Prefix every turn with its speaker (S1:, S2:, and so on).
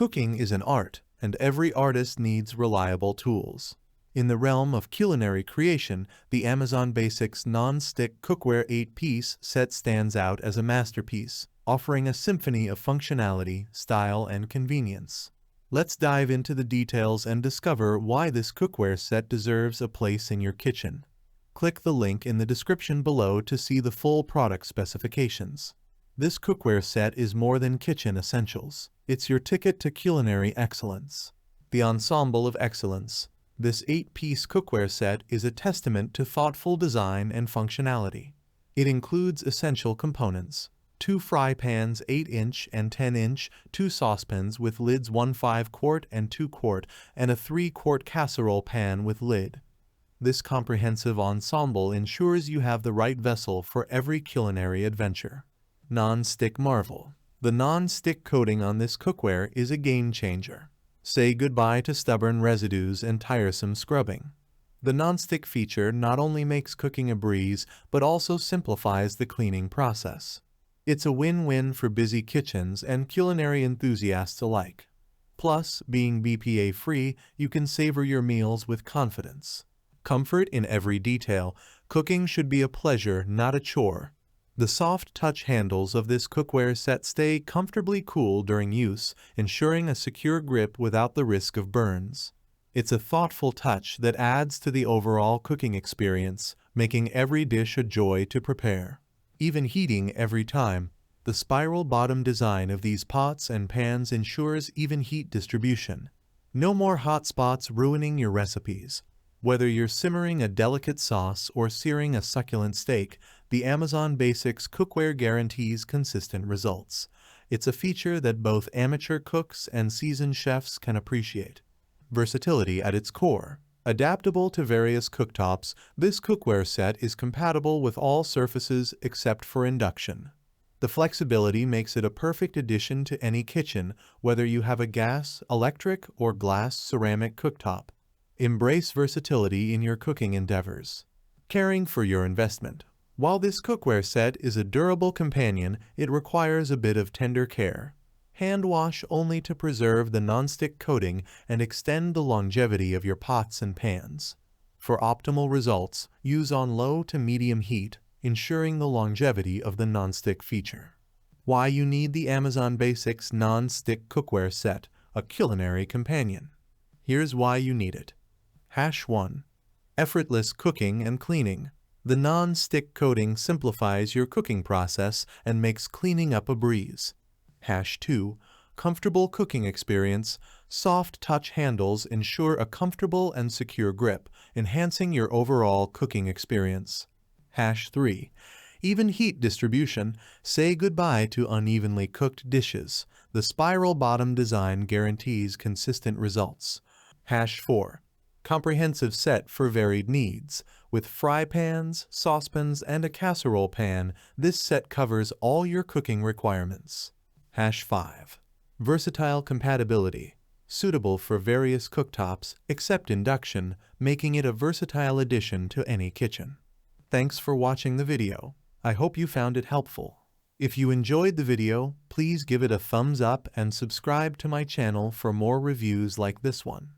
S1: Cooking is an art, and every artist needs reliable tools. In the realm of culinary creation, the Amazon Basics Nonstick Cookware 8-piece set stands out as a masterpiece, offering a symphony of functionality, style, and convenience. Let's dive into the details and discover why this cookware set deserves a place in your kitchen. Click the link in the description below to see the full product specifications. This cookware set is more than kitchen essentials. It's your ticket to culinary excellence. The Ensemble of Excellence. This 8-piece cookware set is a testament to thoughtful design and functionality. It includes essential components: 2 fry pans 8-inch and 10-inch, 2 saucepans with lids 1 5-quart and 2-quart, and a 3-quart casserole pan with lid. This comprehensive ensemble ensures you have the right vessel for every culinary adventure. Non-stick marvel. The non-stick coating on this cookware is a game changer. Say goodbye to stubborn residues and tiresome scrubbing. The non-stick feature not only makes cooking a breeze, but also simplifies the cleaning process. It's a win-win for busy kitchens and culinary enthusiasts alike. Plus, being BPA-free, you can savor your meals with confidence. Comfort in every detail. Cooking should be a pleasure, not a chore. The soft touch handles of this cookware set stay comfortably cool during use, ensuring a secure grip without the risk of burns. It's a thoughtful touch that adds to the overall cooking experience, making every dish a joy to prepare. Even heating every time. The spiral bottom design of these pots and pans ensures even heat distribution. No more hot spots ruining your recipes. Whether you're simmering a delicate sauce or searing a succulent steak, the Amazon Basics cookware guarantees consistent results. It's a feature that both amateur cooks and seasoned chefs can appreciate. Versatility at its core. Adaptable to various cooktops, this cookware set is compatible with all surfaces except for induction. The flexibility makes it a perfect addition to any kitchen, whether you have a gas, electric, or glass ceramic cooktop. Embrace versatility in your cooking endeavors. Caring for your investment. While this cookware set is a durable companion, it requires a bit of tender care. Hand wash only to preserve the nonstick coating and extend the longevity of your pots and pans. For optimal results, use on low to medium heat, ensuring the longevity of the nonstick feature. Why you need the Amazon Basics Non-Stick Cookware Set, a culinary companion. Here's why you need it. 1. Effortless cooking and cleaning. The non-stick coating simplifies your cooking process and makes cleaning up a breeze. 2. Comfortable cooking experience. Soft touch handles ensure a comfortable and secure grip, enhancing your overall cooking experience. 3. Even heat distribution. Say goodbye to unevenly cooked dishes. The spiral bottom design guarantees consistent results. 4. Comprehensive set for varied needs. With fry pans, saucepans, and a casserole pan, this set covers all your cooking requirements. 5. Versatile compatibility. Suitable for various cooktops, except induction, making it a versatile addition to any kitchen. Thanks for watching the video. I hope you found it helpful. If you enjoyed the video, please give it a thumbs up and subscribe to my channel for more reviews like this one.